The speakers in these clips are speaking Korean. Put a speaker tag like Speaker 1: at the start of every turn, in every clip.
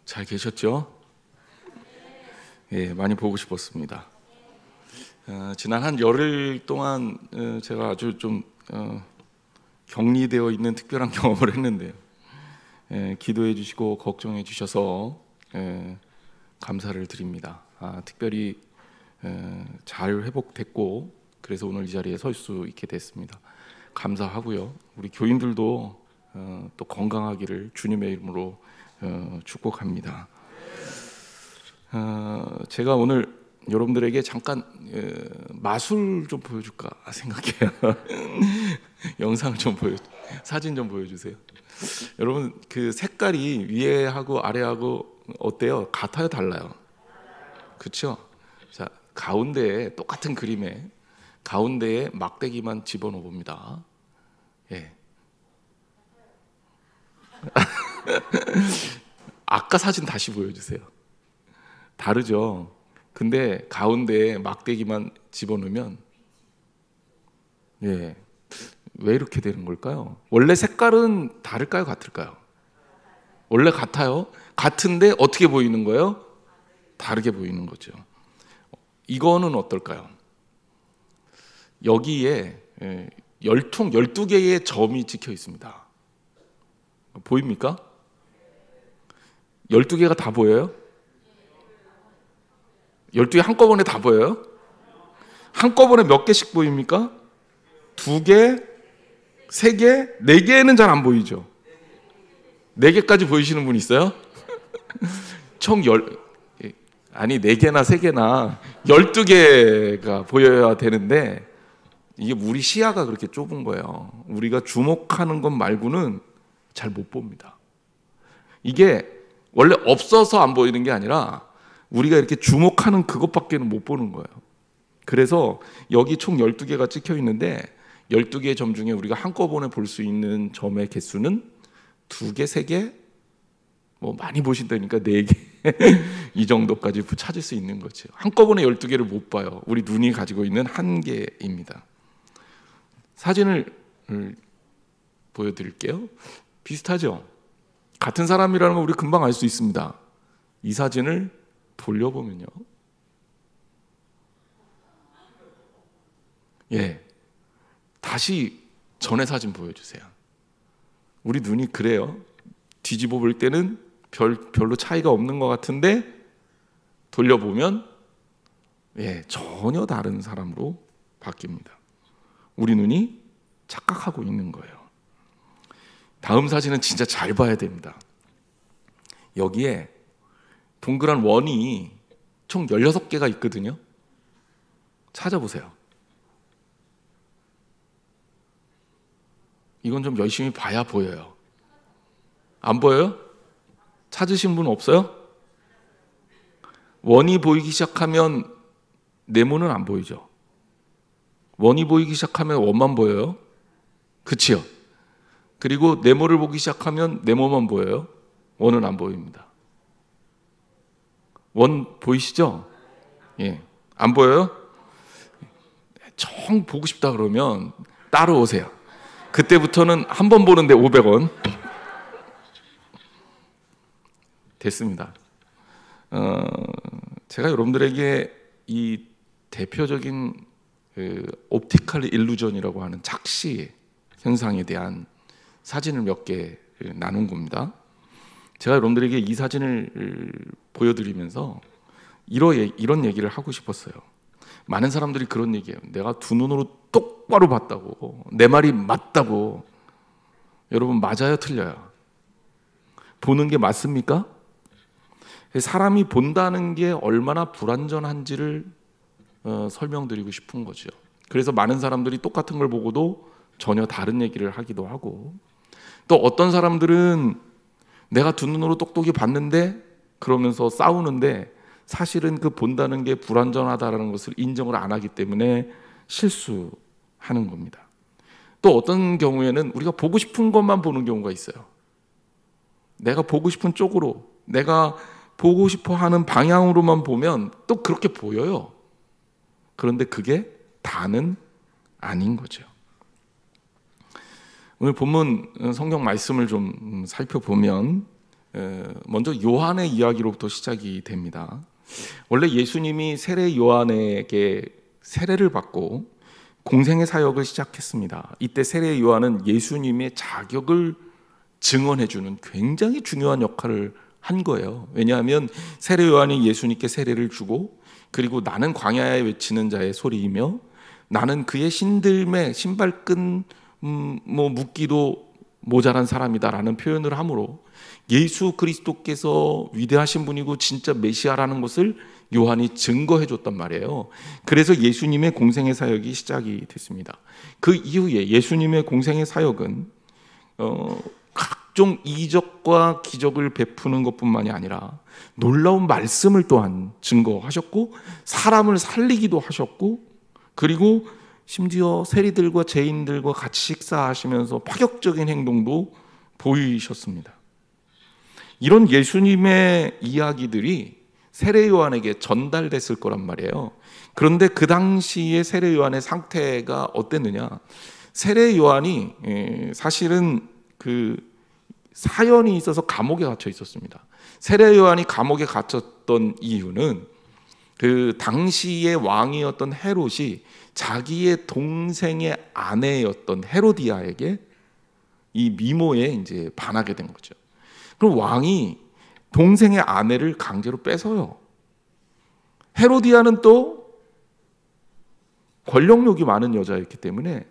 Speaker 1: 잘 계셨죠? 예, 많이 보고 싶었습니다. 지난 한 열흘 동안 제가 아주 좀 격리되어 있는 특별한 경험을 했는데요. 기도해 주시고 걱정해 주셔서 감사를 드립니다. 특별히 잘 회복됐고 그래서 오늘 이 자리에 설 수 있게 됐습니다. 감사하고요. 우리 교인들도 또 건강하기를 주님의 이름으로 축복합니다. 제가 오늘 여러분들에게 잠깐 마술 좀 보여줄까 생각해요. 영상을 좀 사진 좀 보여주세요. 여러분 그 색깔이 위에하고 아래하고 어때요? 같아요? 달라요? 그렇죠? 자, 가운데에 똑같은 그림에 가운데에 막대기만 집어넣어 봅니다. 예. 아까 사진 다시 보여주세요. 다르죠? 근데 가운데에 막대기만 집어넣으면 왜 이렇게 되는 걸까요? 원래 색깔은 다를까요? 같을까요? 원래 같아요. 같은데 어떻게 보이는 거예요? 다르게 보이는 거죠. 이거는 어떨까요? 여기에 12개의 점이 찍혀 있습니다. 보입니까? 12개가 다 보여요? 12개 한꺼번에 다 보여요? 한꺼번에 몇 개씩 보입니까? 2개, 3개, 4개는 잘 안 보이죠? 4개까지 보이시는 분 있어요? 총 4개나 3개나 12개가 보여야 되는데 이게 우리 시야가 그렇게 좁은 거예요. 우리가 주목하는 것 말고는 잘 못 봅니다. 이게 원래 없어서 안 보이는 게 아니라 우리가 이렇게 주목하는 그것밖에는 못 보는 거예요. 그래서 여기 총 12개가 찍혀 있는데 12개의 점 중에 우리가 한꺼번에 볼 수 있는 점의 개수는 2개, 3개, 뭐 많이 보신다니까 4개 이 정도까지 찾을 수 있는 거죠. 한꺼번에 12개를 못 봐요. 우리 눈이 가지고 있는 한계입니다. 사진을 보여드릴게요. 비슷하죠? 같은 사람이라는 걸 우리 금방 알 수 있습니다. 이 사진을 돌려보면요. 다시 전의 사진 보여주세요. 우리 눈이 그래요. 뒤집어 볼 때는 별로 차이가 없는 것 같은데 돌려보면 전혀 다른 사람으로 바뀝니다. 우리 눈이 착각하고 있는 거예요. 다음 사진은 진짜 잘 봐야 됩니다. 여기에 동그란 원이 총 16개가 있거든요. 찾아보세요. 이건 좀 열심히 봐야 보여요. 안 보여요? 찾으신 분 없어요? 원이 보이기 시작하면 네모는 안 보이죠. 원이 보이기 시작하면 원만 보여요. 그치요? 그리고 네모를 보기 시작하면 네모만 보여요. 원은 안 보입니다. 원 보이시죠? 안 보여요? 정 보고 싶다 그러면 따라오세요. 그때부터는 한 번 보는데 500원. 됐습니다. 제가 여러분들에게 이 대표적인 옵티컬 일루전이라고 하는 착시 현상에 대한 사진을 몇 개 나눈 겁니다. 제가 여러분들에게 이 사진을 보여드리면서 이런 얘기를 하고 싶었어요. 많은 사람들이 그런 얘기해요. 내가 두 눈으로 똑바로 봤다고, 내 말이 맞다고. 여러분 맞아요? 틀려요? 보는 게 맞습니까? 사람이 본다는 게 얼마나 불완전한지를 설명드리고 싶은 거죠. 그래서 많은 사람들이 똑같은 걸 보고도 전혀 다른 얘기를 하기도 하고, 또 어떤 사람들은 내가 두 눈으로 똑똑히 봤는데 그러면서 싸우는데 사실은 그 본다는 게 불완전하다는 것을 인정을 안 하기 때문에 실수하는 겁니다. 또 어떤 경우에는 우리가 보고 싶은 것만 보는 경우가 있어요. 내가 보고 싶은 쪽으로, 내가 보고 싶어 하는 방향으로만 보면 또 그렇게 보여요. 그런데 그게 다는 아닌 거죠. 오늘 본문 성경 말씀을 좀 살펴보면 먼저 요한의 이야기로부터 시작이 됩니다. 원래 예수님이 세례 요한에게 세례를 받고 공생의 사역을 시작했습니다. 이때 세례 요한은 예수님의 자격을 증언해주는 굉장히 중요한 역할을 한 거예요. 왜냐하면 세례 요한이 예수님께 세례를 주고, 그리고 나는 광야에 외치는 자의 소리이며 나는 그의 신들매 신발끈 묶기도 모자란 사람이다라는 표현을 함으로 예수 그리스도께서 위대하신 분이고 진짜 메시아라는 것을 요한이 증거해 줬단 말이에요. 그래서 예수님의 공생의 사역이 시작이 됐습니다. 그 이후에 예수님의 공생의 사역은 각종 이적과 기적을 베푸는 것뿐만이 아니라 놀라운 말씀을 또한 증거하셨고, 사람을 살리기도 하셨고, 그리고 심지어 세리들과 죄인들과 같이 식사하시면서 파격적인 행동도 보이셨습니다. 이런 예수님의 이야기들이 세례 요한에게 전달됐을 거란 말이에요. 그런데 그 당시에 세례 요한의 상태가 어땠느냐? 세례 요한이 사실은 그 사연이 있어서 감옥에 갇혀 있었습니다. 세례 요한이 감옥에 갇혔던 이유는 그 당시의 왕이었던 헤롯이 자기의 동생의 아내였던 헤로디아에게 이 미모에 이제 반하게 된 거죠. 그럼 왕이 동생의 아내를 강제로 뺏어요. 헤로디아는 또 권력욕이 많은 여자였기 때문에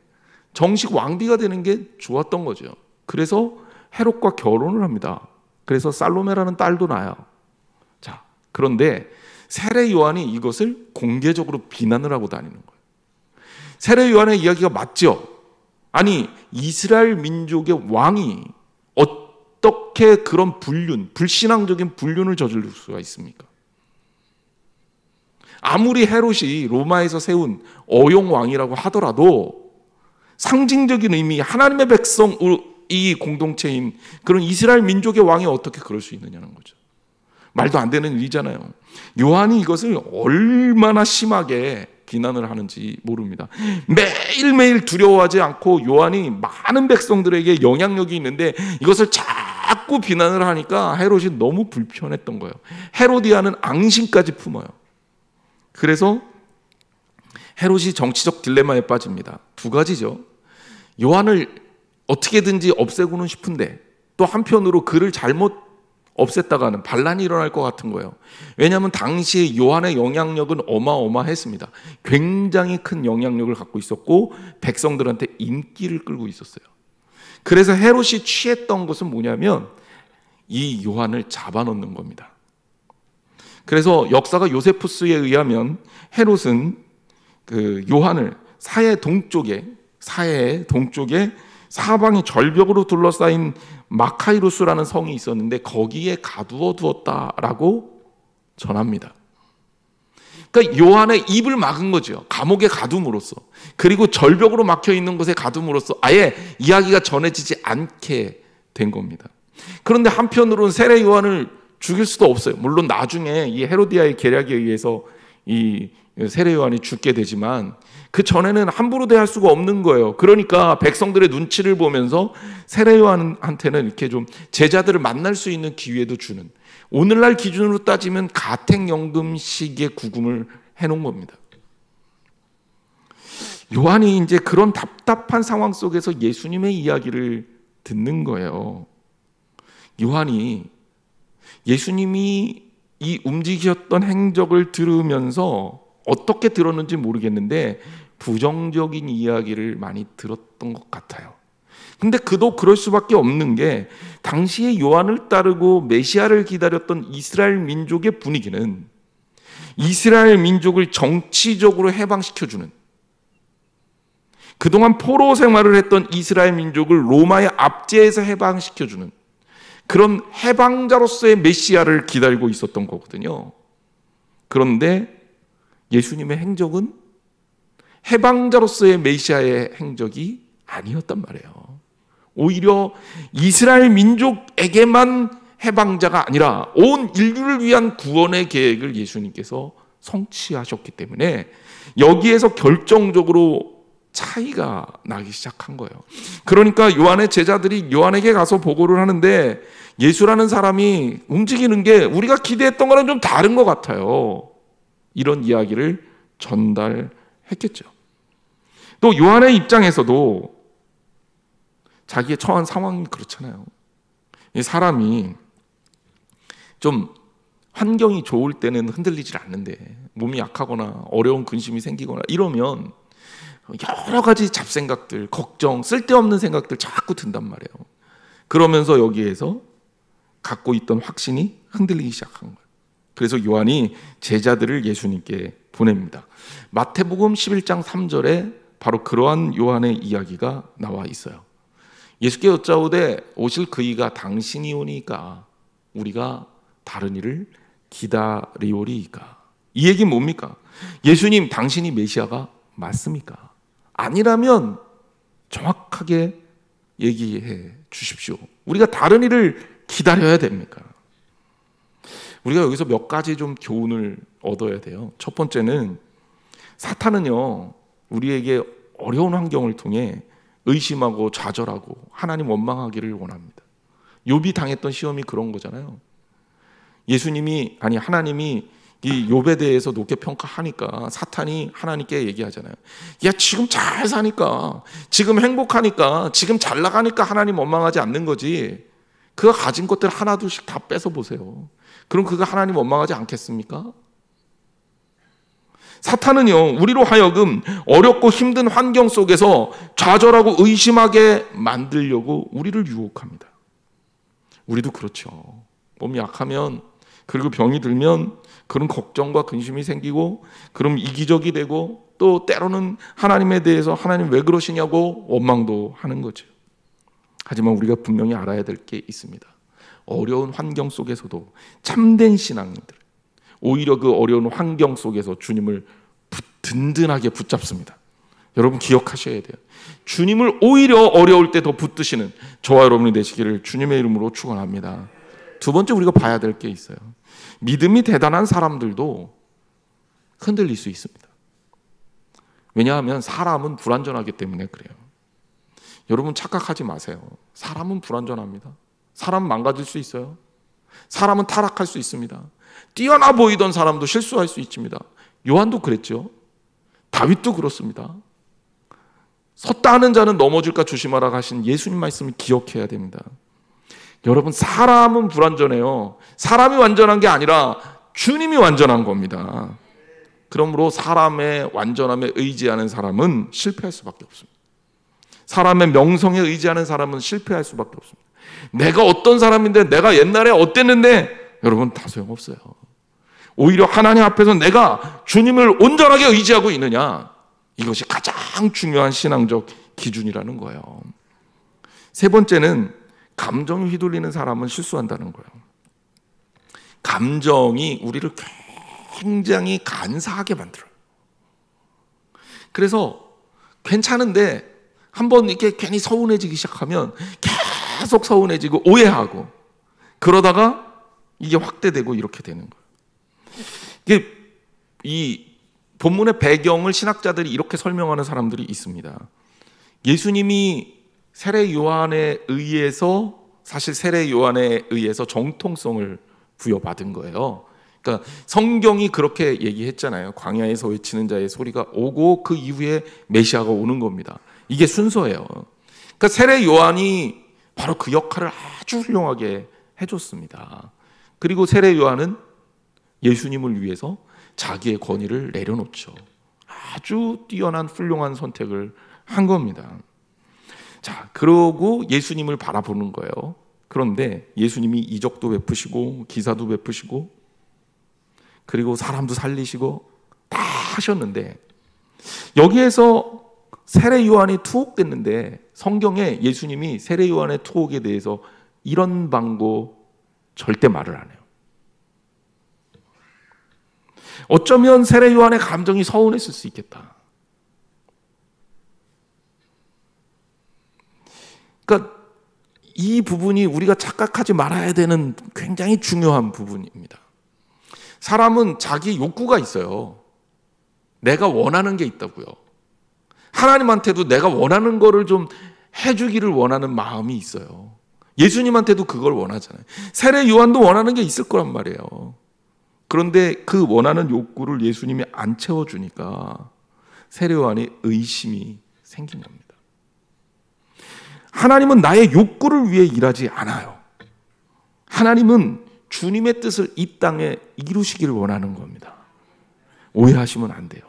Speaker 1: 정식 왕비가 되는 게 좋았던 거죠. 그래서 헤롯과 결혼을 합니다. 그래서 살로메라는 딸도 낳아요. 자, 그런데 세례 요한이 이것을 공개적으로 비난을 하고 다니는 거예요. 세례 요한의 이야기가 맞죠? 아니, 이스라엘 민족의 왕이 어떻게 그런 불신앙적인 불륜을 저지를 수가 있습니까? 아무리 헤롯이 로마에서 세운 어용왕이라고 하더라도 상징적인 의미, 하나님의 백성, 이 공동체인 그런 이스라엘 민족의 왕이 어떻게 그럴 수 있느냐는 거죠. 말도 안 되는 일이잖아요. 요한이 이것을 얼마나 심하게 비난을 하는지 모릅니다. 매일매일 두려워하지 않고 요한이 많은 백성들에게 영향력이 있는데 이것을 자꾸 비난을 하니까 헤롯이 너무 불편했던 거예요. 헤로디아는 앙심까지 품어요. 그래서 헤롯이 정치적 딜레마에 빠집니다. 두 가지죠. 요한을 어떻게든지 없애고는 싶은데 또 한편으로 그를 잘못 없앴다가는 반란이 일어날 것 같은 거예요. 왜냐하면 당시에 요한의 영향력은 어마어마했습니다. 굉장히 큰 영향력을 갖고 있었고 백성들한테 인기를 끌고 있었어요. 그래서 헤롯이 취했던 것은 뭐냐면 이 요한을 잡아놓는 겁니다. 그래서 역사가 요세푸스에 의하면 헤롯은 그 요한을 사해 동쪽에 사방이 절벽으로 둘러싸인 마카이루스라는 성이 있었는데 거기에 가두어 두었다라고 전합니다. 그러니까 요한의 입을 막은 거죠. 감옥에 가둠으로써. 그리고 절벽으로 막혀 있는 곳에 가둠으로써 아예 이야기가 전해지지 않게 된 겁니다. 그런데 한편으로는 세례 요한을 죽일 수도 없어요. 물론 나중에 이 헤로디아의 계략에 의해서 이 세례 요한이 죽게 되지만 그 전에는 함부로 대할 수가 없는 거예요. 그러니까 백성들의 눈치를 보면서 세례 요한한테는 이렇게 좀 제자들을 만날 수 있는 기회도 주는, 오늘날 기준으로 따지면 가택연금식의 구금을 해놓은 겁니다. 요한이 이제 그런 답답한 상황 속에서 예수님의 이야기를 듣는 거예요. 요한이 예수님이 이 움직이셨던 행적을 들으면서 어떻게 들었는지 모르겠는데 부정적인 이야기를 많이 들었던 것 같아요. 근데 그도 그럴 수밖에 없는 게 당시에 요한을 따르고 메시아를 기다렸던 이스라엘 민족의 분위기는 이스라엘 민족을 정치적으로 해방시켜주는, 그동안 포로 생활을 했던 이스라엘 민족을 로마의 압제에서 해방시켜주는 그런 해방자로서의 메시아를 기다리고 있었던 거거든요. 그런데 예수님의 행적은 해방자로서의 메시아의 행적이 아니었단 말이에요. 오히려 이스라엘 민족에게만 해방자가 아니라 온 인류를 위한 구원의 계획을 예수님께서 성취하셨기 때문에 여기에서 결정적으로 차이가 나기 시작한 거예요. 그러니까 요한의 제자들이 요한에게 가서 보고를 하는데 예수라는 사람이 움직이는 게 우리가 기대했던 거랑 좀 다른 것 같아요. 이런 이야기를 전달했겠죠. 또 요한의 입장에서도 자기의 처한 상황이 그렇잖아요. 이 사람이 좀 환경이 좋을 때는 흔들리질 않는데 몸이 약하거나 어려운 근심이 생기거나 이러면 여러 가지 잡생각들, 걱정, 쓸데없는 생각들 자꾸 든단 말이에요. 그러면서 여기에서 갖고 있던 확신이 흔들리기 시작한 거예요. 그래서 요한이 제자들을 예수님께 보냅니다. 마태복음 11장 3절에 바로 그러한 요한의 이야기가 나와 있어요. 예수께 여짜오되 오실 그이가 당신이 오니까 우리가 다른 이를 기다리오리이까. 이 얘기는 뭡니까? 예수님 당신이 메시아가 맞습니까? 아니라면 정확하게 얘기해 주십시오. 우리가 다른 일을 기다려야 됩니까? 우리가 여기서 몇 가지 좀 교훈을 얻어야 돼요. 첫 번째는 사탄은요, 우리에게 어려운 환경을 통해 의심하고 좌절하고 하나님 원망하기를 원합니다. 욥이 당했던 시험이 그런 거잖아요. 하나님이 이 욥에 대해서 높게 평가하니까 사탄이 하나님께 얘기하잖아요. 야, 지금 잘 사니까, 지금 행복하니까, 지금 잘 나가니까 하나님 원망하지 않는 거지. 그가 가진 것들 하나둘씩 다 뺏어 보세요. 그럼 그가 하나님 원망하지 않겠습니까? 사탄은요, 우리로 하여금 어렵고 힘든 환경 속에서 좌절하고 의심하게 만들려고 우리를 유혹합니다. 우리도 그렇죠. 몸이 약하면, 그리고 병이 들면 그런 걱정과 근심이 생기고, 그럼 이기적이 되고, 또 때로는 하나님에 대해서 하나님 왜 그러시냐고 원망도 하는 거죠. 하지만 우리가 분명히 알아야 될 게 있습니다. 어려운 환경 속에서도 참된 신앙인들, 오히려 그 어려운 환경 속에서 주님을 든든하게 붙잡습니다. 여러분 기억하셔야 돼요. 주님을 오히려 어려울 때 더 붙드시는 저와 여러분이 되시기를 주님의 이름으로 축원합니다. 두 번째 우리가 봐야 될 게 있어요. 믿음이 대단한 사람들도 흔들릴 수 있습니다. 왜냐하면 사람은 불완전하기 때문에 그래요. 여러분 착각하지 마세요. 사람은 불완전합니다. 사람은 망가질 수 있어요. 사람은 타락할 수 있습니다. 뛰어나 보이던 사람도 실수할 수 있습니다. 요한도 그랬죠. 다윗도 그렇습니다. 섰다 하는 자는 넘어질까 조심하라 하신 예수님 말씀을 기억해야 됩니다. 여러분 사람은 불완전해요. 사람이 완전한 게 아니라 주님이 완전한 겁니다. 그러므로 사람의 완전함에 의지하는 사람은 실패할 수밖에 없습니다. 사람의 명성에 의지하는 사람은 실패할 수밖에 없습니다. 내가 어떤 사람인데, 내가 옛날에 어땠는데, 여러분 다 소용없어요. 오히려 하나님 앞에서 내가 주님을 온전하게 의지하고 있느냐, 이것이 가장 중요한 신앙적 기준이라는 거예요. 세 번째는 감정이 휘둘리는 사람은 실수한다는 거예요. 감정이 우리를 굉장히 간사하게 만들어요. 그래서 괜찮은데 한번 이렇게 괜히 서운해지기 시작하면 계속 서운해지고 오해하고, 그러다가 이게 확대되고 이렇게 되는 거예요. 이게 이 본문의 배경을 신학자들이 이렇게 설명하는 사람들이 있습니다. 예수님이 세례 요한에 의해서, 사실 세례 요한에 의해서 정통성을 부여받은 거예요. 그러니까 성경이 그렇게 얘기했잖아요. 광야에서 외치는 자의 소리가 오고 그 이후에 메시아가 오는 겁니다. 이게 순서예요. 그러니까 세례 요한이 바로 그 역할을 아주 훌륭하게 해줬습니다. 그리고 세례 요한은 예수님을 위해서 자기의 권위를 내려놓죠. 아주 뛰어난 훌륭한 선택을 한 겁니다. 자, 그러고 예수님을 바라보는 거예요. 그런데 예수님이 이적도 베푸시고 기사도 베푸시고 그리고 사람도 살리시고 다 하셨는데, 여기에서 세례 요한이 투옥됐는데 성경에 예수님이 세례 요한의 투옥에 대해서 이런 방고 절대 말을 안 해요. 어쩌면 세례 요한의 감정이 서운했을 수 있겠다. 그러니까 이 부분이 우리가 착각하지 말아야 되는 굉장히 중요한 부분입니다. 사람은 자기 욕구가 있어요. 내가 원하는 게 있다고요. 하나님한테도 내가 원하는 거를 좀 해주기를 원하는 마음이 있어요. 예수님한테도 그걸 원하잖아요. 세례 요한도 원하는 게 있을 거란 말이에요. 그런데 그 원하는 욕구를 예수님이 안 채워주니까 세례 요한이 의심이 생긴 겁니다. 하나님은 나의 욕구를 위해 일하지 않아요. 하나님은 주님의 뜻을 이 땅에 이루시기를 원하는 겁니다. 오해하시면 안 돼요.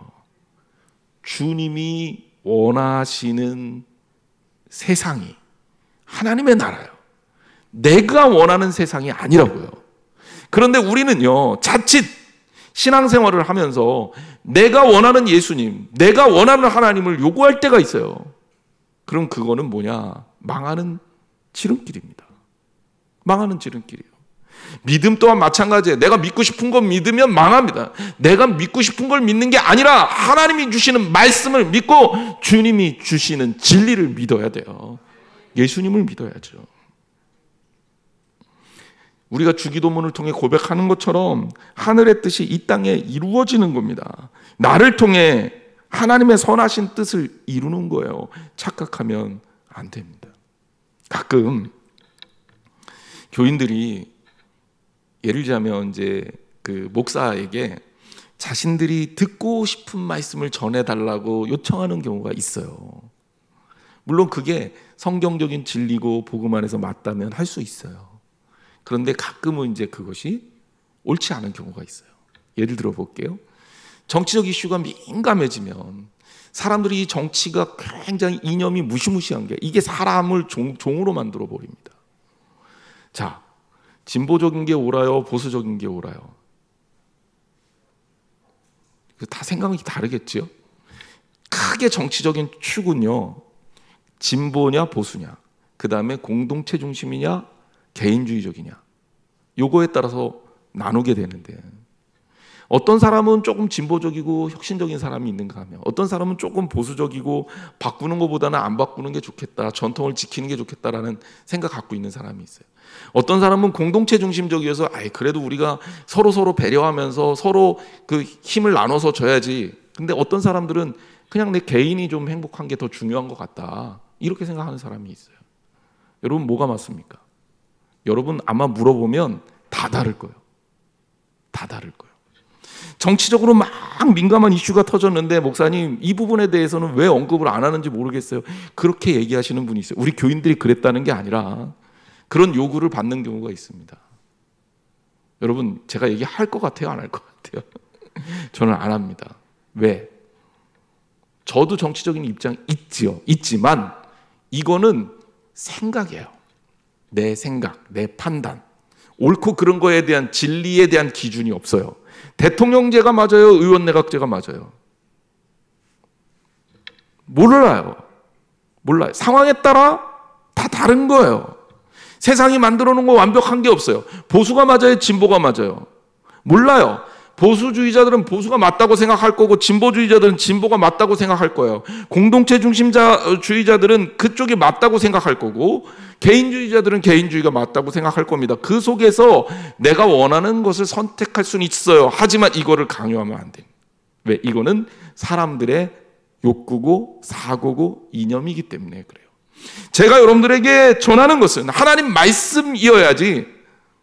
Speaker 1: 주님이 원하시는 세상이 하나님의 나라예요. 내가 원하는 세상이 아니라고요. 그런데 우리는요, 자칫 신앙생활을 하면서 내가 원하는 예수님, 내가 원하는 하나님을 요구할 때가 있어요. 그럼 그거는 뭐냐? 망하는 지름길입니다. 망하는 지름길이에요. 믿음 또한 마찬가지예요. 내가 믿고 싶은 걸 믿으면 망합니다. 내가 믿고 싶은 걸 믿는 게 아니라 하나님이 주시는 말씀을 믿고 주님이 주시는 진리를 믿어야 돼요. 예수님을 믿어야죠. 우리가 주기도문을 통해 고백하는 것처럼 하늘의 뜻이 이 땅에 이루어지는 겁니다. 나를 통해 하나님의 선하신 뜻을 이루는 거예요. 착각하면 안 됩니다. 가끔 교인들이 예를 들자면 이제 그 목사에게 자신들이 듣고 싶은 말씀을 전해달라고 요청하는 경우가 있어요. 물론 그게 성경적인 진리고 복음 안에서 맞다면 할 수 있어요. 그런데 가끔은 이제 그것이 옳지 않은 경우가 있어요. 예를 들어 볼게요. 정치적 이슈가 민감해지면 사람들이 이 정치가 굉장히 이념이 무시무시한 게 이게 사람을 종으로 만들어 버립니다. 자, 진보적인 게 옳아요? 보수적인 게 옳아요? 다 생각이 다르겠죠? 크게 정치적인 축은요, 진보냐 보수냐, 그 다음에 공동체 중심이냐 개인주의적이냐, 요거에 따라서 나누게 되는데, 어떤 사람은 조금 진보적이고 혁신적인 사람이 있는가 하면 어떤 사람은 조금 보수적이고 바꾸는 것보다는 안 바꾸는 게 좋겠다, 전통을 지키는 게 좋겠다라는 생각 갖고 있는 사람이 있어요. 어떤 사람은 공동체 중심적이어서 그래도 우리가 서로 배려하면서 서로 그 힘을 나눠서 줘야지. 근데 어떤 사람들은 그냥 내 개인이 좀 행복한 게 더 중요한 것 같다, 이렇게 생각하는 사람이 있어요. 여러분 뭐가 맞습니까? 여러분 아마 물어보면 다 다를 거예요. 다 다를 거예요. 정치적으로 막 민감한 이슈가 터졌는데 목사님 이 부분에 대해서는 왜 언급을 안 하는지 모르겠어요, 그렇게 얘기하시는 분이 있어요. 우리 교인들이 그랬다는 게 아니라 그런 요구를 받는 경우가 있습니다. 여러분 제가 얘기할 것 같아요, 안 할 것 같아요? 저는 안 합니다. 왜? 저도 정치적인 입장 있지만 이거는 생각이에요. 내 생각, 내 판단, 옳고 그런 거에 대한 진리에 대한 기준이 없어요. 대통령제가 맞아요? 의원내각제가 맞아요? 몰라요. 상황에 따라 다 다른 거예요. 세상이 만들어 놓은 거 완벽한 게 없어요. 보수가 맞아요? 진보가 맞아요? 몰라요. 보수주의자들은 보수가 맞다고 생각할 거고 진보주의자들은 진보가 맞다고 생각할 거예요. 공동체 중심주의자들은 그쪽이 맞다고 생각할 거고 개인주의자들은 개인주의가 맞다고 생각할 겁니다. 그 속에서 내가 원하는 것을 선택할 수는 있어요. 하지만 이거를 강요하면 안 돼요. 왜? 이거는 사람들의 욕구고 사고고 이념이기 때문에 그래요. 제가 여러분들에게 전하는 것은 하나님 말씀이어야지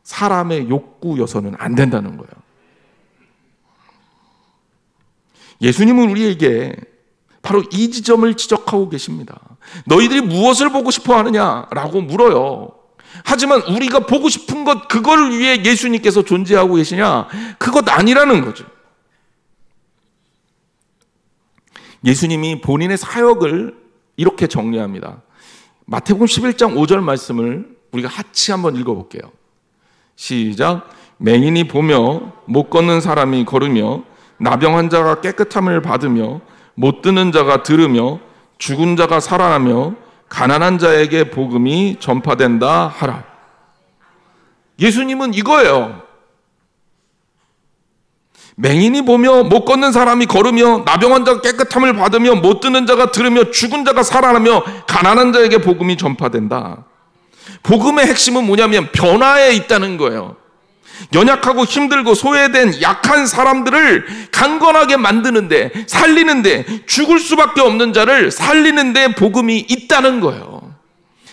Speaker 1: 사람의 욕구여서는 안 된다는 거예요. 예수님은 우리에게 바로 이 지점을 지적하고 계십니다. 너희들이 무엇을 보고 싶어 하느냐라고 물어요. 하지만 우리가 보고 싶은 것, 그걸 위해 예수님께서 존재하고 계시냐? 그것 아니라는 거죠. 예수님이 본인의 사역을 이렇게 정리합니다. 마태복음 11장 5절 말씀을 우리가 같이 한번 읽어볼게요. 시작. 맹인이 보며 못 걷는 사람이 걸으며 나병 환자가 깨끗함을 받으며 못 듣는 자가 들으며 죽은 자가 살아나며 가난한 자에게 복음이 전파된다 하라. 예수님은 이거예요. 맹인이 보며 못 걷는 사람이 걸으며 나병 환자가 깨끗함을 받으며 못 듣는 자가 들으며 죽은 자가 살아나며 가난한 자에게 복음이 전파된다. 복음의 핵심은 뭐냐면 변화에 있다는 거예요. 연약하고 힘들고 소외된 약한 사람들을 강건하게 만드는데, 살리는데, 죽을 수밖에 없는 자를 살리는데 복음이 있다는 거예요.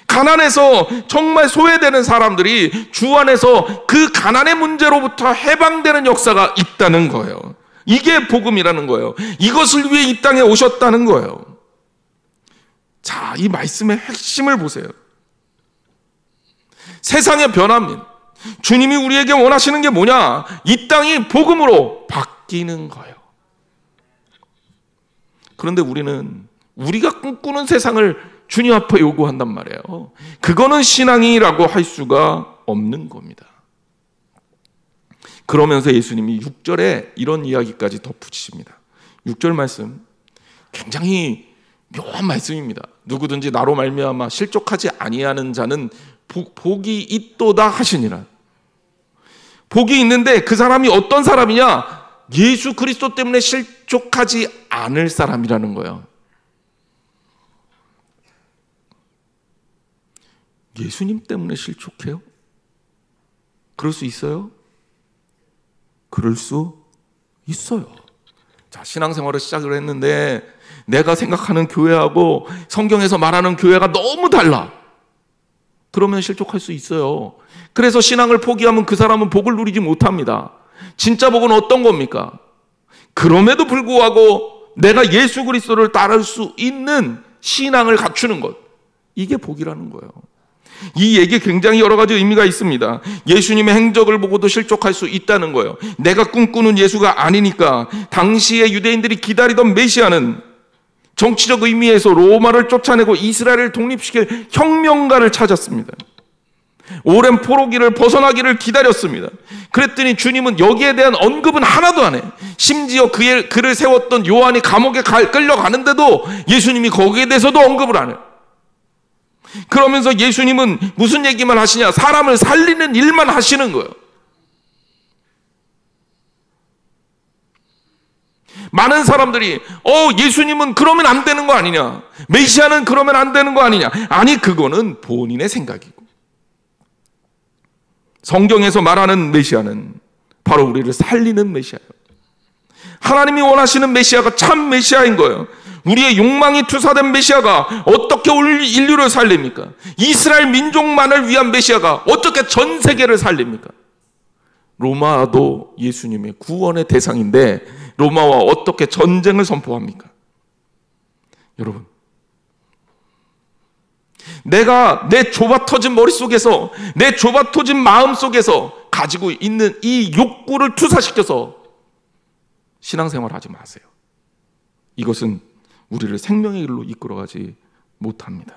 Speaker 1: 가난해서 정말 소외되는 사람들이 주 안에서 그 가난의 문제로부터 해방되는 역사가 있다는 거예요. 이게 복음이라는 거예요. 이것을 위해 이 땅에 오셨다는 거예요. 자, 이 말씀의 핵심을 보세요. 세상의 변화입니다. 주님이 우리에게 원하시는 게 뭐냐? 이 땅이 복음으로 바뀌는 거예요. 그런데 우리는 우리가 꿈꾸는 세상을 주님 앞에 요구한단 말이에요. 그거는 신앙이라고 할 수가 없는 겁니다. 그러면서 예수님이 6절에 이런 이야기까지 덧붙이십니다. 6절 말씀 굉장히 묘한 말씀입니다. 누구든지 나로 말미암아 실족하지 아니하는 자는 복이 있도다 하시니라. 복이 있는데 그 사람이 어떤 사람이냐? 예수 그리스도 때문에 실족하지 않을 사람이라는 거예요. 예수님 때문에 실족해요? 그럴 수 있어요? 그럴 수 있어요. 자, 신앙생활을 시작을 했는데 내가 생각하는 교회하고 성경에서 말하는 교회가 너무 달라. 그러면 실족할 수 있어요. 그래서 신앙을 포기하면 그 사람은 복을 누리지 못합니다. 진짜 복은 어떤 겁니까? 그럼에도 불구하고 내가 예수 그리스도를 따를 수 있는 신앙을 갖추는 것, 이게 복이라는 거예요. 이 얘기에 굉장히 여러 가지 의미가 있습니다. 예수님의 행적을 보고도 실족할 수 있다는 거예요. 내가 꿈꾸는 예수가 아니니까. 당시에 유대인들이 기다리던 메시아는 정치적 의미에서 로마를 쫓아내고 이스라엘을 독립시킬 혁명가를 찾았습니다. 오랜 포로기를 벗어나기를 기다렸습니다. 그랬더니 주님은 여기에 대한 언급은 하나도 안 해. 심지어 그를 세웠던 요한이 감옥에 끌려가는데도 예수님이 거기에 대해서도 언급을 안 해요. 그러면서 예수님은 무슨 얘기만 하시냐? 사람을 살리는 일만 하시는 거예요. 많은 사람들이 예수님은 그러면 안 되는 거 아니냐? 메시아는 그러면 안 되는 거 아니냐? 아니, 그거는 본인의 생각이고, 성경에서 말하는 메시아는 바로 우리를 살리는 메시아예요. 하나님이 원하시는 메시아가 참 메시아인 거예요. 우리의 욕망이 투사된 메시아가 어떻게 인류를 살립니까? 이스라엘 민족만을 위한 메시아가 어떻게 전 세계를 살립니까? 로마도 예수님의 구원의 대상인데 로마와 어떻게 전쟁을 선포합니까? 여러분, 내가 내 좁아터진 머릿속에서, 내 좁아터진 마음속에서 가지고 있는 이 욕구를 투사시켜서 신앙생활 하지 마세요. 이것은 우리를 생명의 길로 이끌어가지 못합니다.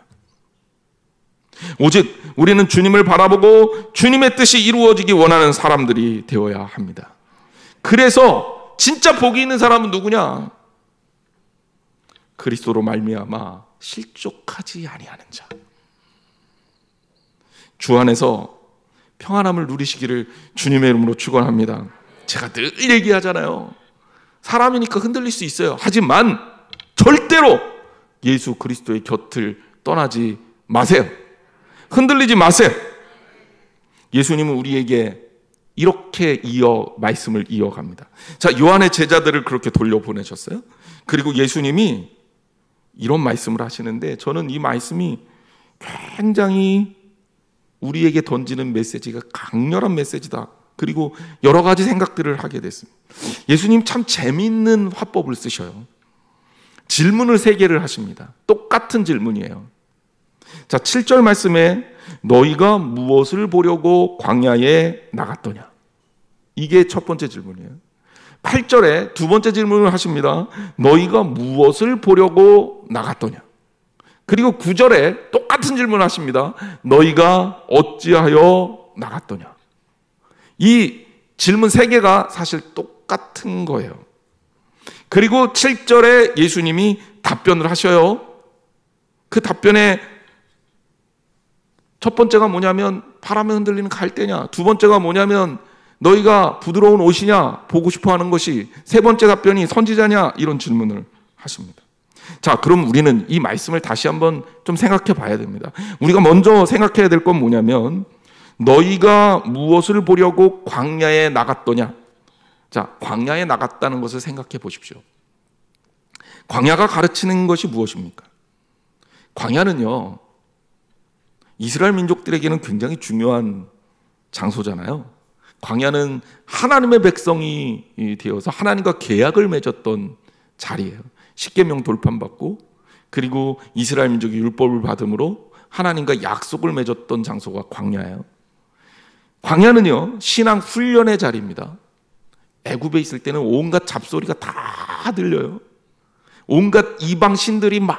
Speaker 1: 오직 우리는 주님을 바라보고 주님의 뜻이 이루어지기 원하는 사람들이 되어야 합니다. 그래서 진짜 복이 있는 사람은 누구냐? 그리스도로 말미암아 실족하지 아니하는 자. 주 안에서 평안함을 누리시기를 주님의 이름으로 축원합니다. 제가 늘 얘기하잖아요. 사람이니까 흔들릴 수 있어요. 하지만 절대로 예수 그리스도의 곁을 떠나지 마세요. 흔들리지 마세요. 예수님은 우리에게 이렇게 말씀을 이어갑니다. 자, 요한의 제자들을 그렇게 돌려보내셨어요. 그리고 예수님이 이런 말씀을 하시는데, 저는 이 말씀이 굉장히 우리에게 던지는 메시지가 강렬한 메시지다. 그리고 여러 가지 생각들을 하게 됐습니다. 예수님 참 재미있는 화법을 쓰셔요. 질문을 3개를 하십니다. 똑같은 질문이에요. 자, 7절 말씀에 너희가 무엇을 보려고 광야에 나갔더냐? 이게 첫 번째 질문이에요. 8절에 두 번째 질문을 하십니다. 너희가 무엇을 보려고 나갔더냐? 그리고 9절에 똑같은 질문을 하십니다. 너희가 어찌하여 나갔더냐? 이 질문 3개가 사실 똑같은 거예요. 그리고 7절에 예수님이 답변을 하셔요. 그 답변에 첫 번째가 뭐냐면 바람에 흔들리는 갈대냐, 두 번째가 뭐냐면 너희가 부드러운 옷이냐 보고 싶어 하는 것이, 세 번째 답변이 선지자냐, 이런 질문을 하십니다. 자, 그럼 우리는 이 말씀을 다시 한번 좀 생각해 봐야 됩니다. 우리가 먼저 생각해야 될 건 뭐냐면 너희가 무엇을 보려고 광야에 나갔더냐? 자, 광야에 나갔다는 것을 생각해 보십시오. 광야가 가르치는 것이 무엇입니까? 광야는요, 이스라엘 민족들에게는 굉장히 중요한 장소잖아요. 광야는 하나님의 백성이 되어서 하나님과 계약을 맺었던 자리예요. 십계명 돌판받고, 그리고 이스라엘 민족이 율법을 받음으로 하나님과 약속을 맺었던 장소가 광야예요. 광야는요, 신앙 훈련의 자리입니다. 애굽에 있을 때는 온갖 잡소리가 다 들려요. 온갖 이방 신들이 막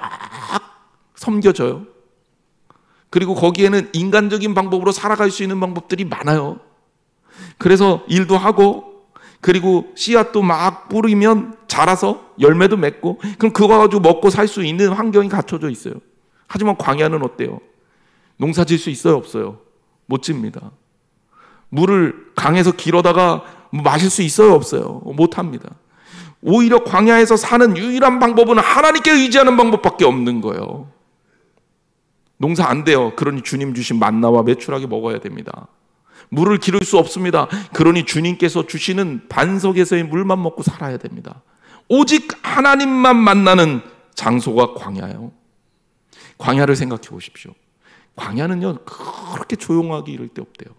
Speaker 1: 섬겨져요. 그리고 거기에는 인간적인 방법으로 살아갈 수 있는 방법들이 많아요. 그래서 일도 하고, 그리고 씨앗도 막 뿌리면 자라서 열매도 맺고, 그럼 그거 가지고 먹고 살 수 있는 환경이 갖춰져 있어요. 하지만 광야는 어때요? 농사 질 수 있어요, 없어요? 못 집니다. 물을 강에서 길어다가 마실 수 있어요, 없어요? 못 합니다. 오히려 광야에서 사는 유일한 방법은 하나님께 의지하는 방법밖에 없는 거예요. 농사 안 돼요. 그러니 주님 주신 만나와 메추라기 먹어야 됩니다. 물을 기를 수 없습니다. 그러니 주님께서 주시는 반석에서의 물만 먹고 살아야 됩니다. 오직 하나님만 만나는 장소가 광야예요. 광야를 생각해 보십시오. 광야는요, 그렇게 조용하기 이를 데 없대요.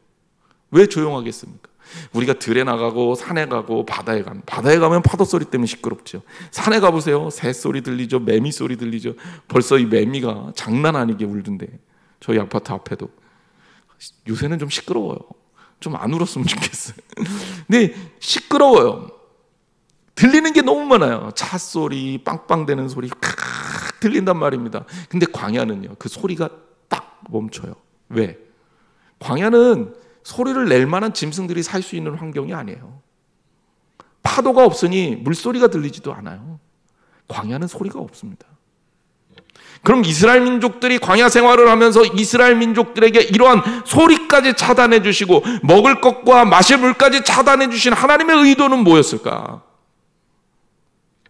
Speaker 1: 왜 조용하겠습니까? 우리가 들에 나가고 산에 가고 바다에 가면, 바다에 가면 파도 소리 때문에 시끄럽죠. 산에 가보세요. 새 소리 들리죠. 매미 소리 들리죠. 벌써 이 매미가 장난 아니게 울던데, 저희 아파트 앞에도. 요새는 좀 시끄러워요. 좀 안 울었으면 좋겠어요. 근데 시끄러워요. 들리는 게 너무 많아요. 차 소리, 빵빵대는 소리 칵 들린단 말입니다. 근데 광야는요, 그 소리가 딱 멈춰요. 왜? 광야는 소리를 낼 만한 짐승들이 살 수 있는 환경이 아니에요. 파도가 없으니 물소리가 들리지도 않아요. 광야는 소리가 없습니다. 그럼 이스라엘 민족들이 광야 생활을 하면서 이스라엘 민족들에게 이러한 소리까지 차단해 주시고 먹을 것과 마실 물까지 차단해 주신 하나님의 의도는 뭐였을까?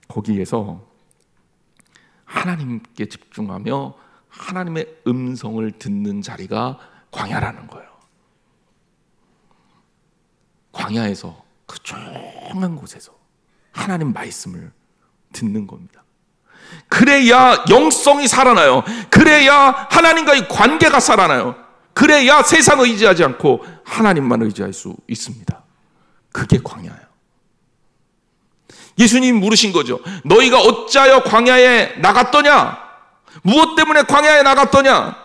Speaker 1: 거기에서 하나님께 집중하며 하나님의 음성을 듣는 자리가 광야라는 거예요. 광야에서, 그 조용한 곳에서 하나님 말씀을 듣는 겁니다. 그래야 영성이 살아나요. 그래야 하나님과의 관계가 살아나요. 그래야 세상 의지하지 않고 하나님만 의지할 수 있습니다. 그게 광야예요. 예수님이 물으신 거죠. 너희가 어찌하여 광야에 나갔더냐? 무엇 때문에 광야에 나갔더냐?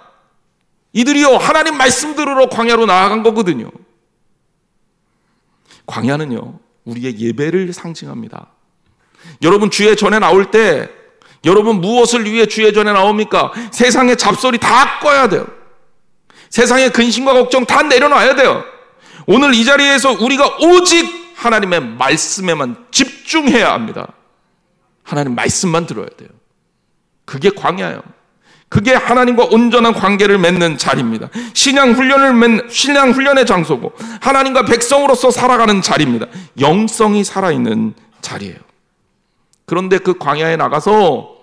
Speaker 1: 이들이요, 하나님 말씀 들으러 광야로 나아간 거거든요. 광야는요, 우리의 예배를 상징합니다. 여러분 주의 전에 나올 때 여러분 무엇을 위해 주의 전에 나옵니까? 세상의 잡소리 다 꺼야 돼요. 세상의 근심과 걱정 다 내려놔야 돼요. 오늘 이 자리에서 우리가 오직 하나님의 말씀에만 집중해야 합니다. 하나님 말씀만 들어야 돼요. 그게 광야예요. 그게 하나님과 온전한 관계를 맺는 자리입니다. 신앙 훈련의 장소고 하나님과 백성으로서 살아가는 자리입니다. 영성이 살아있는 자리예요. 그런데 그 광야에 나가서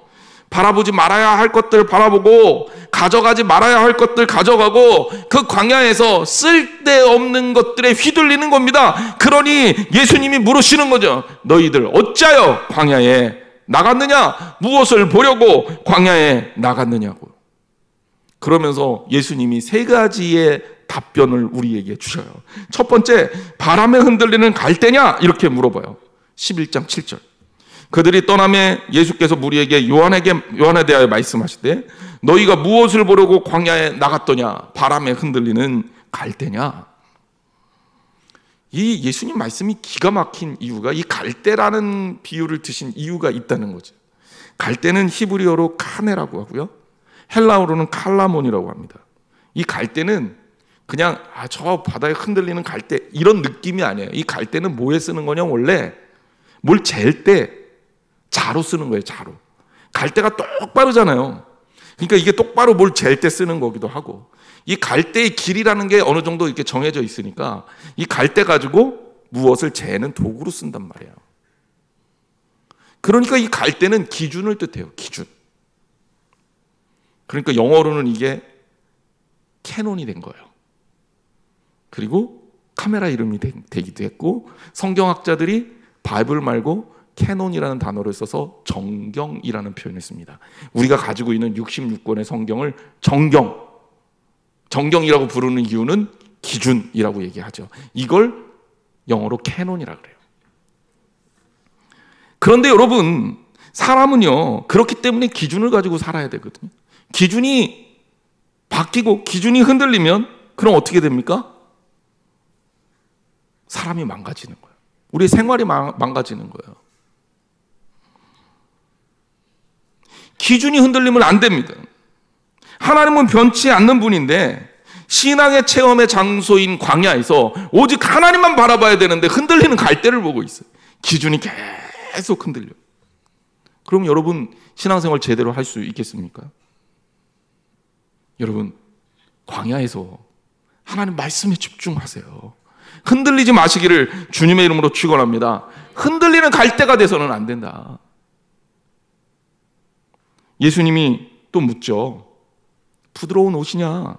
Speaker 1: 바라보지 말아야 할 것들 바라보고 가져가지 말아야 할 것들 가져가고 그 광야에서 쓸데없는 것들에 휘둘리는 겁니다. 그러니 예수님이 물으시는 거죠. 너희들 어찌하여 광야에 나갔느냐? 무엇을 보려고 광야에 나갔느냐고. 그러면서 예수님이 세 가지의 답변을 우리에게 주셔요. 첫 번째, 바람에 흔들리는 갈대냐? 이렇게 물어봐요. 11장 7절. 그들이 떠나매 예수께서 무리에게 요한에 대하여 말씀하시되 너희가 무엇을 보려고 광야에 나갔더냐? 바람에 흔들리는 갈대냐? 이 예수님 말씀이 기가 막힌 이유가 이 갈대라는 비유를 드신 이유가 있다는 거죠. 갈대는 히브리어로 카네라고 하고요, 헬라어로는 칼라몬이라고 합니다. 이 갈대는 그냥 저 바다에 흔들리는 갈대 이런 느낌이 아니에요. 이 갈대는 뭐에 쓰는 거냐? 원래 뭘 잴 때 자로 쓰는 거예요. 자로. 갈대가 똑바르잖아요. 그러니까 이게 똑바로 뭘 잴 때 쓰는 거기도 하고, 이 갈대의 길이라는 게 어느 정도 이렇게 정해져 있으니까 이 갈대 가지고 무엇을 재는 도구로 쓴단 말이에요. 그러니까 이 갈대는 기준을 뜻해요. 기준. 그러니까 영어로는 이게 캐논이 된 거예요. 그리고 카메라 이름이 되기도 했고, 성경학자들이 바이블 말고 캐논이라는 단어를 써서 정경이라는 표현을 씁니다. 우리가 가지고 있는 66권의 성경을 정경이라고 부르는 이유는 기준이라고 얘기하죠. 이걸 영어로 캐논이라고 그래요. 그런데 여러분, 사람은요, 그렇기 때문에 기준을 가지고 살아야 되거든요. 기준이 바뀌고 기준이 흔들리면 그럼 어떻게 됩니까? 사람이 망가지는 거예요. 우리의 생활이 망가지는 거예요. 기준이 흔들리면 안 됩니다. 하나님은 변치 않는 분인데 신앙의 체험의 장소인 광야에서 오직 하나님만 바라봐야 되는데 흔들리는 갈대를 보고 있어요. 기준이 계속 흔들려요. 그럼 여러분 신앙생활 제대로 할 수 있겠습니까? 여러분, 광야에서 하나님 말씀에 집중하세요. 흔들리지 마시기를 주님의 이름으로 축원합니다. 흔들리는 갈대가 돼서는 안 된다. 예수님이 또 묻죠. 부드러운 옷이냐?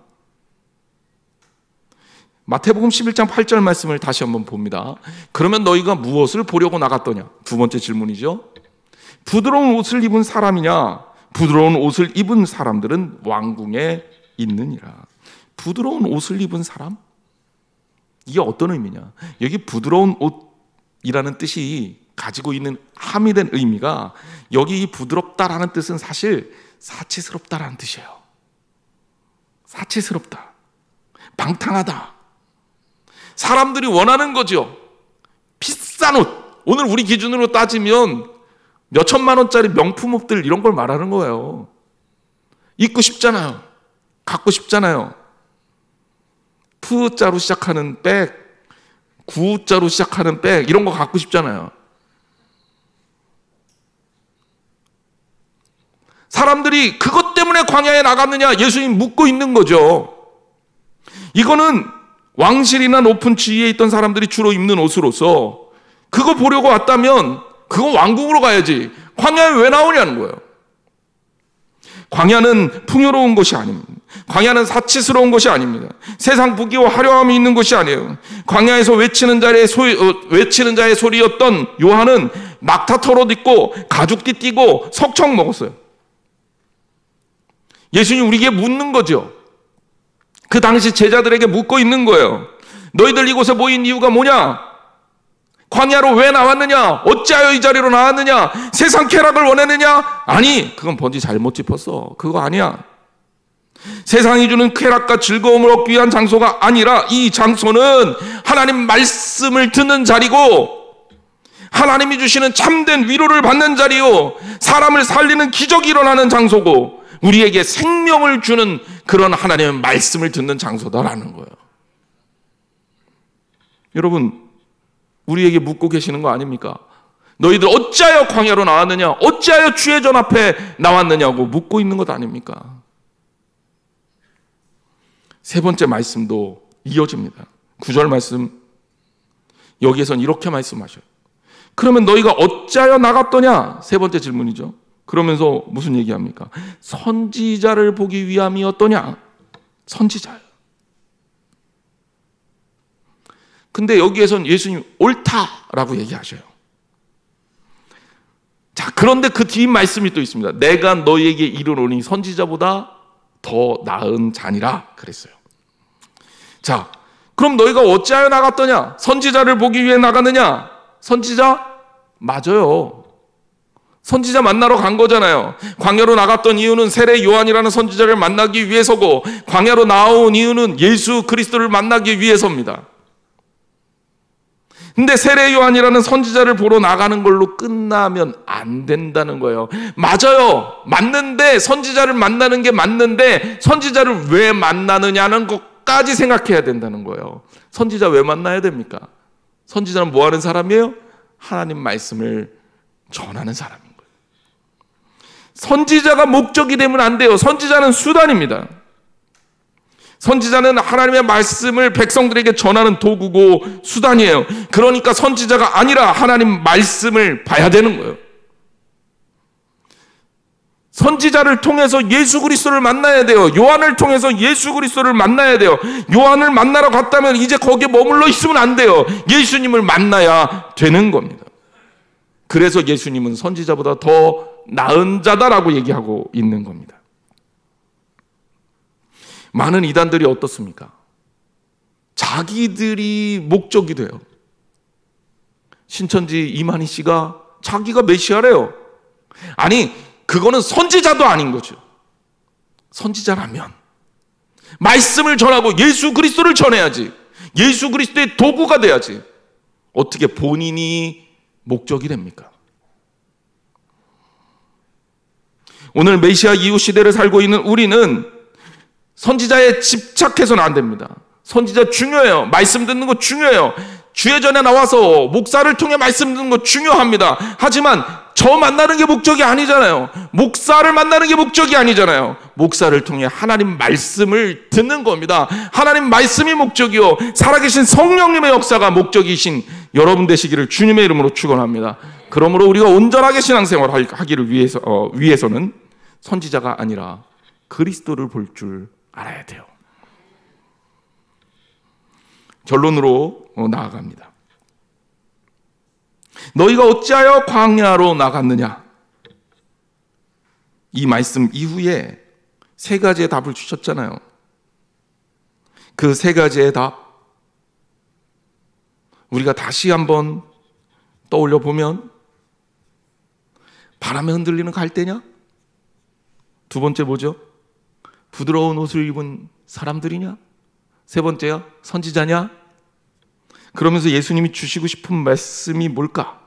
Speaker 1: 마태복음 11장 8절 말씀을 다시 한번 봅니다. 그러면 너희가 무엇을 보려고 나갔더냐? 두 번째 질문이죠. 부드러운 옷을 입은 사람이냐? 부드러운 옷을 입은 사람들은 왕궁에 있느니라. 부드러운 옷을 입은 사람? 이게 어떤 의미냐? 여기 부드러운 옷이라는 뜻이 가지고 있는 함의된 의미가, 여기 이 부드럽다라는 뜻은 사실 사치스럽다라는 뜻이에요. 사치스럽다, 방탕하다. 사람들이 원하는 거죠. 비싼 옷. 오늘 우리 기준으로 따지면 몇 천만 원짜리 명품 옷들, 이런 걸 말하는 거예요. 입고 싶잖아요. 갖고 싶잖아요. 푸자로 시작하는 백, 구자로 시작하는 백, 이런 거 갖고 싶잖아요. 사람들이 그것 때문에 광야에 나갔느냐? 예수님 묻고 있는 거죠. 이거는 왕실이나 높은 지위에 있던 사람들이 주로 입는 옷으로서 그거 보려고 왔다면 그거 왕궁으로 가야지. 광야에 왜 나오냐는 거예요. 광야는 풍요로운 곳이 아닙니다. 광야는 사치스러운 것이 아닙니다. 세상 부귀와 화려함이 있는 것이 아니에요. 광야에서 외치는 자의 소리였던 요한은 낙타 털옷 입고 가죽띠 띠고 석청 먹었어요. 예수님 우리에게 묻는 거죠. 그 당시 제자들에게 묻고 있는 거예요. 너희들 이곳에 모인 이유가 뭐냐? 광야로 왜 나왔느냐? 어찌하여 이 자리로 나왔느냐? 세상 쾌락을 원했느냐? 아니, 그건 번지 잘못 짚었어. 그거 아니야. 세상이 주는 쾌락과 즐거움을 얻기 위한 장소가 아니라 이 장소는 하나님 말씀을 듣는 자리고 하나님이 주시는 참된 위로를 받는 자리요, 사람을 살리는 기적이 일어나는 장소고 우리에게 생명을 주는 그런 하나님의 말씀을 듣는 장소다라는 거예요. 여러분, 우리에게 묻고 계시는 거 아닙니까? 너희들 어찌하여 광야로 나왔느냐? 어찌하여 주의 전 앞에 나왔느냐고 묻고 있는 것 아닙니까? 세 번째 말씀도 이어집니다. 9절 말씀, 여기에선 이렇게 말씀하셔요. 그러면 너희가 어찌하여 나갔더냐? 세 번째 질문이죠. 그러면서 무슨 얘기합니까? 선지자를 보기 위함이었더냐? 선지자요. 근데 여기에선 예수님 옳다라고 얘기하셔요. 자, 그런데 그 뒤 말씀이 또 있습니다. 내가 너희에게 이르노니 선지자보다 더 나은 자니라 그랬어요. 자, 그럼 너희가 어찌하여 나갔더냐? 선지자를 보기 위해 나갔느냐? 선지자? 맞아요. 선지자 만나러 간 거잖아요. 광야로 나갔던 이유는 세례 요한이라는 선지자를 만나기 위해서고 광야로 나온 이유는 예수 그리스도를 만나기 위해서입니다. 근데 세례 요한이라는 선지자를 보러 나가는 걸로 끝나면 안 된다는 거예요. 맞아요. 맞는데, 선지자를 만나는 게 맞는데 선지자를 왜 만나느냐는 것까지 생각해야 된다는 거예요. 선지자 왜 만나야 됩니까? 선지자는 뭐 하는 사람이에요? 하나님 말씀을 전하는 사람인 거예요. 선지자가 목적이 되면 안 돼요. 선지자는 수단입니다. 선지자는 하나님의 말씀을 백성들에게 전하는 도구고 수단이에요. 그러니까 선지자가 아니라 하나님 말씀을 봐야 되는 거예요. 선지자를 통해서 예수 그리스도를 만나야 돼요. 요한을 통해서 예수 그리스도를 만나야 돼요. 요한을 만나러 갔다면 이제 거기에 머물러 있으면 안 돼요. 예수님을 만나야 되는 겁니다. 그래서 예수님은 선지자보다 더 나은 자다라고 얘기하고 있는 겁니다. 많은 이단들이 어떻습니까? 자기들이 목적이 돼요. 신천지 이만희 씨가 자기가 메시아래요. 아니, 그거는 선지자도 아닌 거죠. 선지자라면 말씀을 전하고 예수 그리스도를 전해야지. 예수 그리스도의 도구가 돼야지. 어떻게 본인이 목적이 됩니까? 오늘 메시아 이후 시대를 살고 있는 우리는 선지자에 집착해서는 안 됩니다. 선지자 중요해요. 말씀 듣는 거 중요해요. 주예전에 나와서 목사를 통해 말씀 듣는 거 중요합니다. 하지만 저 만나는 게 목적이 아니잖아요. 목사를 만나는 게 목적이 아니잖아요. 목사를 통해 하나님 말씀을 듣는 겁니다. 하나님 말씀이 목적이요, 살아계신 성령님의 역사가 목적이신 여러분 되시기를 주님의 이름으로 축원합니다. 그러므로 우리가 온전하게 신앙생활 하기를 위해서는 선지자가 아니라 그리스도를 볼 줄 알아야 돼요. 결론으로 나아갑니다. 너희가 어찌하여 광야로 나갔느냐? 이 말씀 이후에 세 가지의 답을 주셨잖아요. 그 세 가지의 답, 우리가 다시 한번 떠올려 보면, 바람에 흔들리는 갈대냐? 두 번째 뭐죠? 부드러운 옷을 입은 사람들이냐? 세 번째야 선지자냐? 그러면서 예수님이 주시고 싶은 말씀이 뭘까?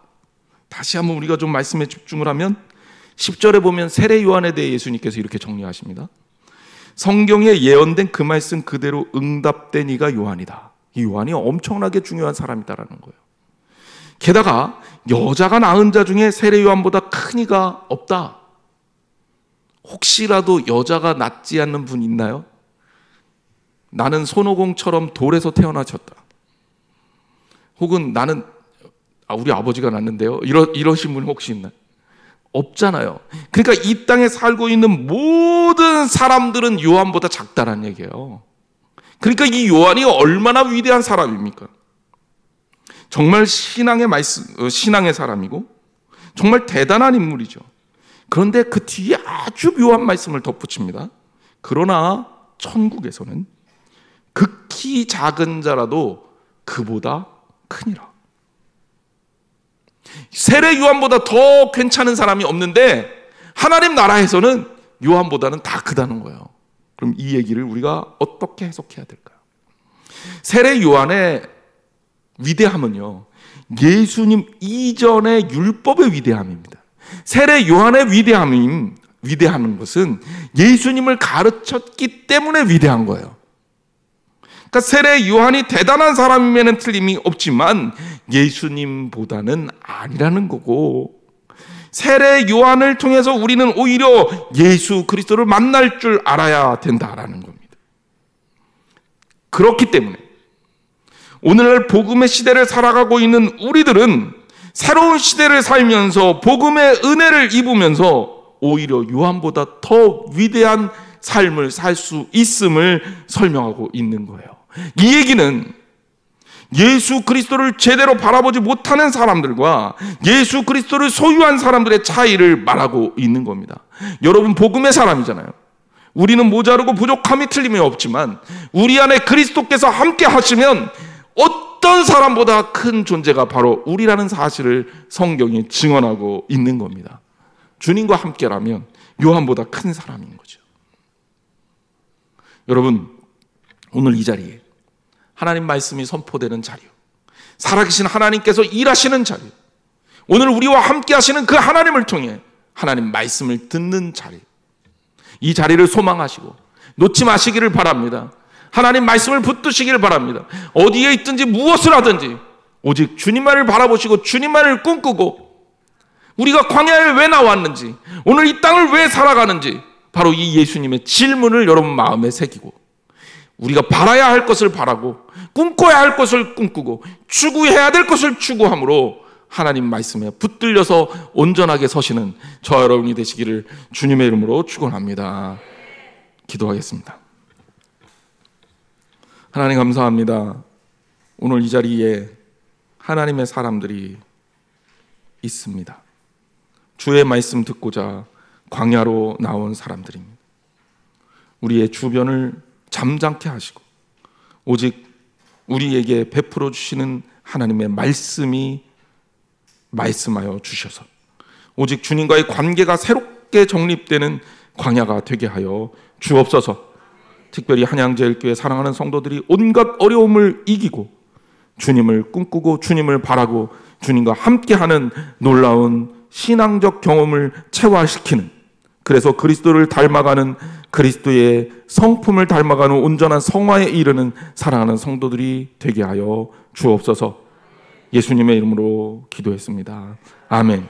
Speaker 1: 다시 한번 우리가 좀 말씀에 집중을 하면 10절에 보면 세례 요한에 대해 예수님께서 이렇게 정리하십니다. 성경에 예언된 그 말씀 그대로 응답된 이가 요한이다. 이 요한이 엄청나게 중요한 사람이다라는 거예요. 게다가 여자가 낳은 자 중에 세례 요한보다 큰 이가 없다. 혹시라도 여자가 낳지 않는 분 있나요? 나는 손오공처럼 돌에서 태어나셨다. 혹은 나는 우리 아버지가 낳는데요. 이러신 분 혹시 있나요? 없잖아요. 그러니까 이 땅에 살고 있는 모든 사람들은 요한보다 작다는 얘기예요. 그러니까 이 요한이 얼마나 위대한 사람입니까? 정말 신앙의 사람이고 정말 대단한 인물이죠. 그런데 그 뒤에 아주 묘한 말씀을 덧붙입니다. 그러나 천국에서는 극히 작은 자라도 그보다 크니라. 세례 요한보다 더 괜찮은 사람이 없는데 하나님 나라에서는 요한보다는 다 크다는 거예요. 그럼 이 얘기를 우리가 어떻게 해석해야 될까요? 세례 요한의 위대함은요, 예수님 이전의 율법의 위대함입니다. 세례 요한의 위대한 것은 예수님을 가르쳤기 때문에 위대한 거예요. 그러니까 세례 요한이 대단한 사람이면 틀림이 없지만 예수님보다는 아니라는 거고, 세례 요한을 통해서 우리는 오히려 예수 그리스도를 만날 줄 알아야 된다라는 겁니다. 그렇기 때문에 오늘날 복음의 시대를 살아가고 있는 우리들은 새로운 시대를 살면서 복음의 은혜를 입으면서 오히려 요한보다 더 위대한 삶을 살 수 있음을 설명하고 있는 거예요. 이 얘기는 예수 그리스도를 제대로 바라보지 못하는 사람들과 예수 그리스도를 소유한 사람들의 차이를 말하고 있는 겁니다. 여러분 복음의 사람이잖아요. 우리는 모자르고 부족함이 틀림이 없지만 우리 안에 그리스도께서 함께 하시면 어떤 사람보다 큰 존재가 바로 우리라는 사실을 성경이 증언하고 있는 겁니다. 주님과 함께라면 요한보다 큰 사람인 거죠. 여러분, 오늘 이 자리에 하나님 말씀이 선포되는 자리요, 살아계신 하나님께서 일하시는 자리, 오늘 우리와 함께 하시는 그 하나님을 통해 하나님 말씀을 듣는 자리, 이 자리를 소망하시고 놓지 마시기를 바랍니다. 하나님 말씀을 붙드시기를 바랍니다. 어디에 있든지 무엇을 하든지 오직 주님만을 바라보시고 주님만을 꿈꾸고, 우리가 광야에 왜 나왔는지, 오늘 이 땅을 왜 살아가는지 바로 이 예수님의 질문을 여러분 마음에 새기고, 우리가 바라야 할 것을 바라고 꿈꿔야 할 것을 꿈꾸고 추구해야 될 것을 추구함으로 하나님 말씀에 붙들려서 온전하게 서시는 저와 여러분이 되시기를 주님의 이름으로 축원합니다. 기도하겠습니다. 하나님 감사합니다. 오늘 이 자리에 하나님의 사람들이 있습니다. 주의 말씀 듣고자 광야로 나온 사람들입니다. 우리의 주변을 잠잠케 하시고 오직 우리에게 베풀어 주시는 하나님의 말씀이 말씀하여 주셔서 오직 주님과의 관계가 새롭게 정립되는 광야가 되게 하여 주옵소서. 특별히 한양제일교회 사랑하는 성도들이 온갖 어려움을 이기고 주님을 꿈꾸고 주님을 바라고 주님과 함께하는 놀라운 신앙적 경험을 체화시키는, 그래서 그리스도를 닮아가는, 그리스도의 성품을 닮아가는 온전한 성화에 이르는 사랑하는 성도들이 되게 하여 주옵소서. 예수님의 이름으로 기도했습니다. 아멘.